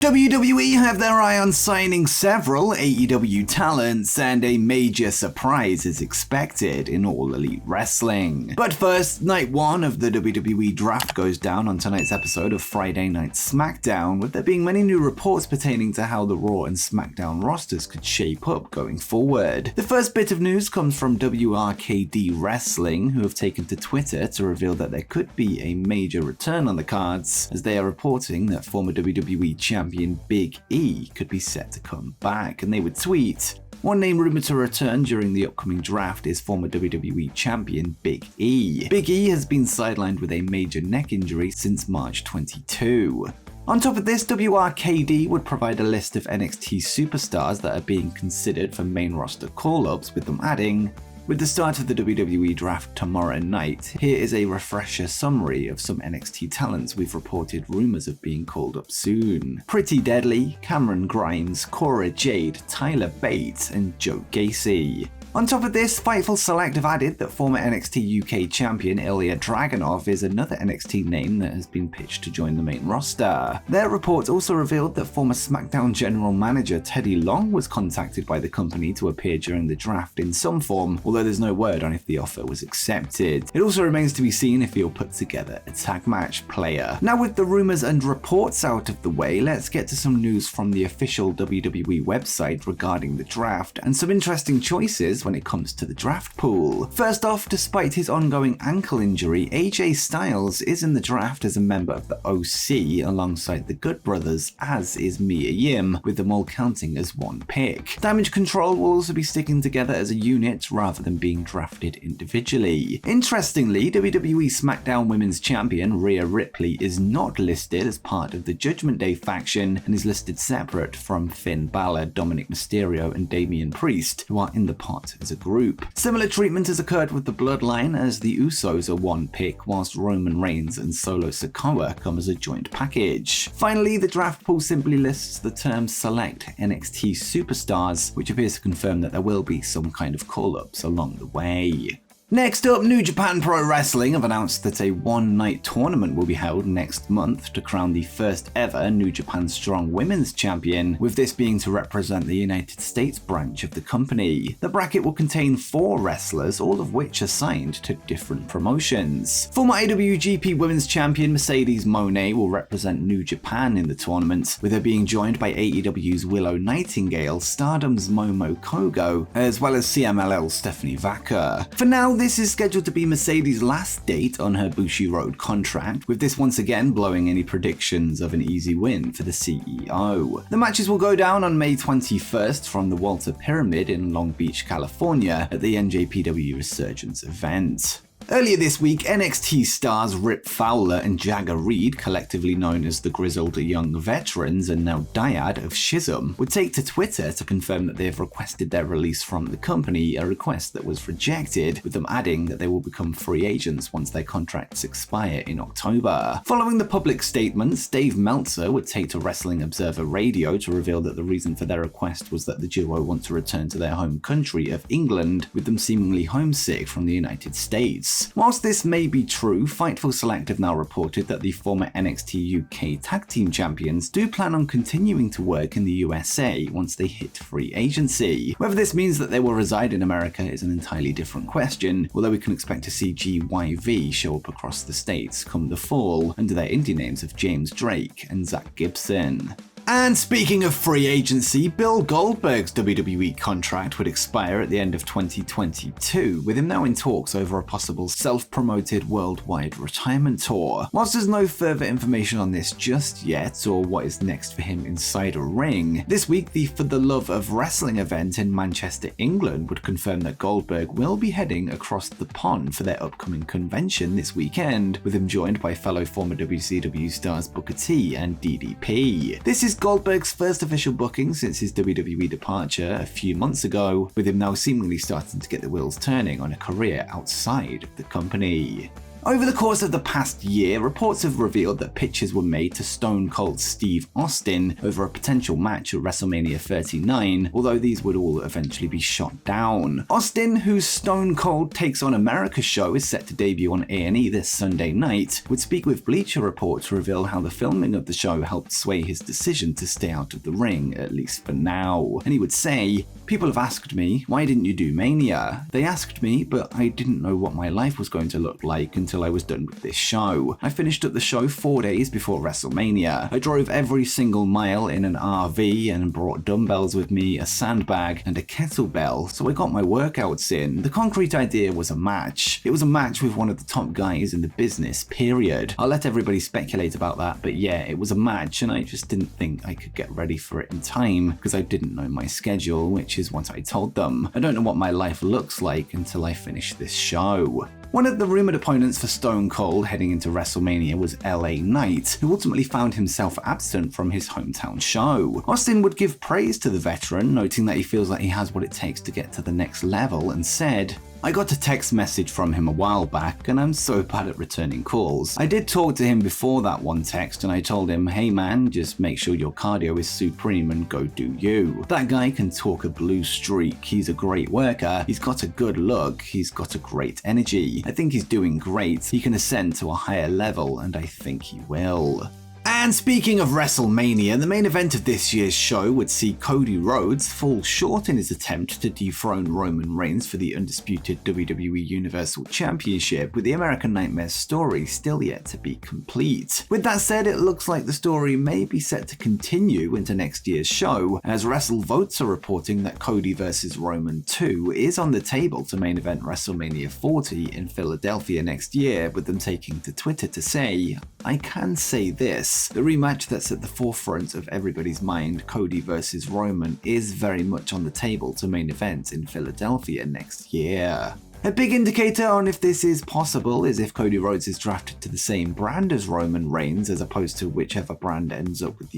WWE have their eye on signing several AEW talents, and a major surprise is expected in All Elite Wrestling. But first, night one of the WWE draft goes down on tonight's episode of Friday Night SmackDown, with there being many new reports pertaining to how the Raw and SmackDown rosters could shape up going forward. The first bit of news comes from WRKD Wrestling, who have taken to Twitter to reveal that there could be a major return on the cards, as they are reporting that former WWE champion Big E could be set to come back, and they would tweet, "One name rumored to return during the upcoming draft is former WWE champion Big E. Big E has been sidelined with a major neck injury since March 22. On top of this, WRKD would provide a list of NXT superstars that are being considered for main roster call-ups, with them adding, "With the start of the WWE draft tomorrow night, here is a refresher summary of some NXT talents we've reported rumors of being called up soon. Pretty Deadly, Cameron Grimes, Cora Jade, Tyler Bates, and Joe Gacy." On top of this, Fightful Select have added that former NXT UK champion Ilya Dragunov is another NXT name that has been pitched to join the main roster. Their reports also revealed that former SmackDown general manager Teddy Long was contacted by the company to appear during the draft in some form, although there's no word on if the offer was accepted. It also remains to be seen if he'll put together a tag match player. Now, with the rumors and reports out of the way, let's get to some news from the official WWE website regarding the draft, and some interesting choices when it comes to the draft pool. First off, despite his ongoing ankle injury, AJ Styles is in the draft as a member of the OC alongside the Good Brothers, as is Mia Yim, with them all counting as one pick. Damage Control will also be sticking together as a unit rather than being drafted individually. Interestingly, WWE SmackDown Women's Champion Rhea Ripley is not listed as part of the Judgment Day faction and is listed separate from Finn Balor, Dominic Mysterio, and Damian Priest, who are in the pot as a group. Similar treatment has occurred with the Bloodline, as the Usos are one pick, whilst Roman Reigns and Solo Sikoa come as a joint package. Finally, the draft pool simply lists the term select NXT superstars, which appears to confirm that there will be some kind of call-ups along the way. Next up, New Japan Pro Wrestling have announced that a one-night tournament will be held next month to crown the first ever New Japan Strong Women's Champion, with this being to represent the United States branch of the company. The bracket will contain 4 wrestlers, all of which are signed to different promotions. Former IWGP Women's Champion Mercedes Moné will represent New Japan in the tournament, with her being joined by AEW's Willow Nightingale, Stardom's Momo Kogo, as well as CMLL's Stephanie Vaca. For now, this is scheduled to be Mercedes' last date on her Bushiroad contract, with this once again blowing any predictions of an easy win for the CEO. The matches will go down on May 21st from the Walter Pyramid in Long Beach, California, at the NJPW Resurgence event. Earlier this week, NXT stars Rip Fowler and Jagger Reed, collectively known as the Grizzled Young Veterans and now Dyad of Schism, would take to Twitter to confirm that they have requested their release from the company, a request that was rejected, with them adding that they will become free agents once their contracts expire in October. Following the public statements, Dave Meltzer would take to Wrestling Observer Radio to reveal that the reason for their request was that the duo want to return to their home country of England, with them seemingly homesick from the United States. Whilst this may be true, Fightful Select have now reported that the former NXT UK Tag Team Champions do plan on continuing to work in the USA once they hit free agency. Whether this means that they will reside in America is an entirely different question, although we can expect to see GYV show up across the states come the fall under their indie names of James Drake and Zach Gibson. And speaking of free agency, Bill Goldberg's WWE contract would expire at the end of 2022, with him now in talks over a possible self-promoted worldwide retirement tour. Whilst there's no further information on this just yet, or what is next for him inside a ring, this week the For the Love of Wrestling event in Manchester, England would confirm that Goldberg will be heading across the pond for their upcoming convention this weekend, with him joined by fellow former WCW stars Booker T and DDP. This is Goldberg's first official booking since his WWE departure a few months ago, with him now seemingly starting to get the wheels turning on a career outside of the company. Over the course of the past year, reports have revealed that pitches were made to Stone Cold Steve Austin over a potential match at WrestleMania 39, although these would all eventually be shot down. Austin, whose Stone Cold Takes on America show is set to debut on A&E this Sunday night, would speak with Bleacher Report to reveal how the filming of the show helped sway his decision to stay out of the ring, at least for now. And he would say, "People have asked me, why didn't you do Mania? They asked me, but I didn't know what my life was going to look like until I was done with this show. I finished up the show 4 days before WrestleMania. I drove every single mile in an RV and brought dumbbells with me, a sandbag, and a kettlebell, so I got my workouts in. The concrete idea was a match. It was a match with one of the top guys in the business, period. I'll let everybody speculate about that, but yeah, it was a match, and I just didn't think I could get ready for it in time because I didn't know my schedule, which is what I told them. I don't know what my life looks like until I finish this show." One of the rumored opponents for Stone Cold heading into WrestleMania was LA Knight, who ultimately found himself absent from his hometown show. Austin would give praise to the veteran, noting that he feels like he has what it takes to get to the next level, and said, "I got a text message from him a while back, and I'm so bad at returning calls. I did talk to him before that one text, and I told him, hey man, just make sure your cardio is supreme and go do you. That guy can talk a blue streak. He's a great worker. He's got a good look. He's got a great energy. I think he's doing great. He can ascend to a higher level, and I think he will." And speaking of WrestleMania, the main event of this year's show would see Cody Rhodes fall short in his attempt to dethrone Roman Reigns for the undisputed WWE Universal Championship, with the American Nightmare story still yet to be complete. With that said, it looks like the story may be set to continue into next year's show, as WrestleVotes are reporting that Cody vs. Roman 2 is on the table to main event WrestleMania 40 in Philadelphia next year, with them taking to Twitter to say, "I can say this. The rematch that's at the forefront of everybody's mind, Cody vs. Roman, is very much on the table to main event in Philadelphia next year." A big indicator on if this is possible is if Cody Rhodes is drafted to the same brand as Roman Reigns, as opposed to whichever brand ends up with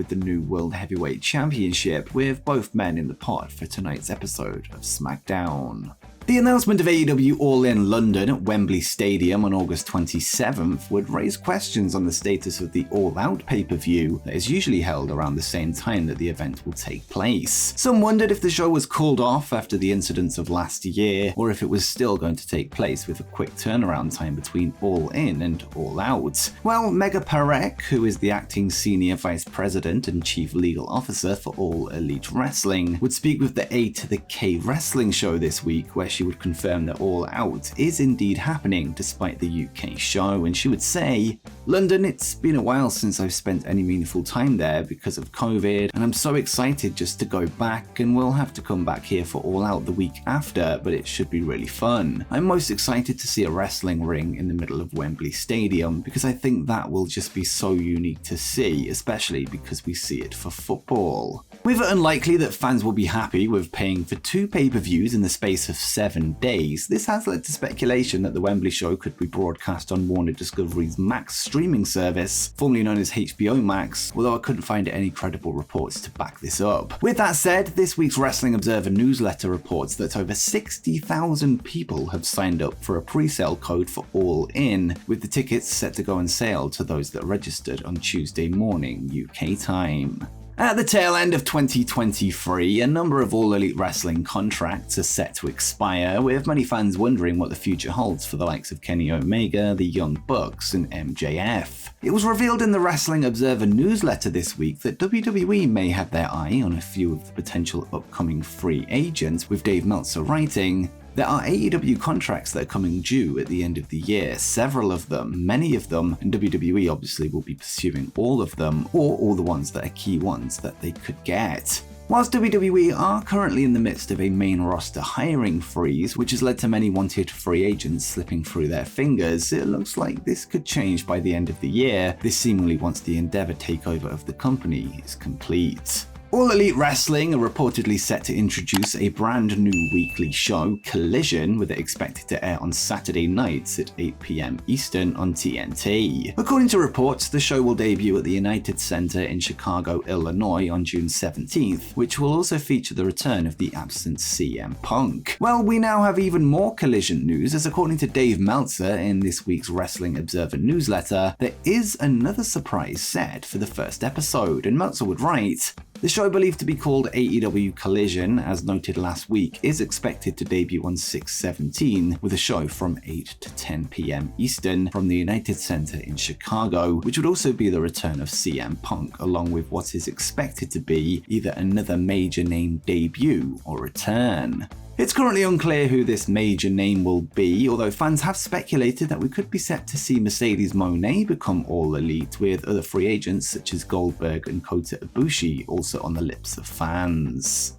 the new World Heavyweight Championship, with both men in the pot for tonight's episode of SmackDown. The announcement of AEW All In London at Wembley Stadium on August 27th would raise questions on the status of the All Out pay-per-view that is usually held around the same time that the event will take place. Some wondered if the show was called off after the incidents of last year, or if it was still going to take place with a quick turnaround time between All In and All Out. Well, Megha Parekh, who is the acting Senior Vice President and Chief Legal Officer for All Elite Wrestling, would speak with the A to the K Wrestling show this week, where she would confirm that All Out is indeed happening despite the UK show, and she would say, "London, it's been a while since I've spent any meaningful time there because of COVID, and I'm so excited just to go back, and we'll have to come back here for All Out the week after, but it should be really fun. I'm most excited to see a wrestling ring in the middle of Wembley Stadium because I think that will just be so unique to see, especially because we see it for football." With it unlikely that fans will be happy with paying for 2 pay-per-views in the space of 7 days, this has led to speculation that the Wembley show could be broadcast on Warner Discovery's Max streaming service, formerly known as HBO Max, although I couldn't find any credible reports to back this up. With that said, this week's Wrestling Observer newsletter reports that over 60,000 people have signed up for a pre-sale code for All In, with the tickets set to go on sale to those that registered on Tuesday morning UK time. At the tail end of 2023, a number of All Elite Wrestling contracts are set to expire, with many fans wondering what the future holds for the likes of Kenny Omega, the Young Bucks, and MJF. It was revealed in the Wrestling Observer newsletter this week that WWE may have their eye on a few of the potential upcoming free agents, with Dave Meltzer writing, "There are AEW contracts that are coming due at the end of the year, several of them, many of them, and WWE obviously will be pursuing all of them, or all the ones that are key ones that they could get." Whilst WWE are currently in the midst of a main roster hiring freeze, which has led to many wanted free agents slipping through their fingers, it looks like this could change by the end of the year, this seemingly once the Endeavor takeover of the company is complete. All Elite Wrestling are reportedly set to introduce a brand new weekly show, Collision, with it expected to air on Saturday nights at 8 p.m. Eastern on TNT. According to reports, the show will debut at the United Center in Chicago, Illinois on June 17th, which will also feature the return of the absent CM Punk. Well, we now have even more Collision news, as according to Dave Meltzer in this week's Wrestling Observer newsletter, there is another surprise set for the first episode, and Meltzer would write, "The show, believed to be called AEW Collision, as noted last week, is expected to debut on 6/17 with a show from 8 to 10 p.m. Eastern from the United Center in Chicago, which would also be the return of CM Punk, along with what is expected to be either another major name debut or return." It's currently unclear who this major name will be, although fans have speculated that we could be set to see Mercedes Moné become All Elite, with other free agents such as Goldberg and Kota Ibushi also on the lips of fans.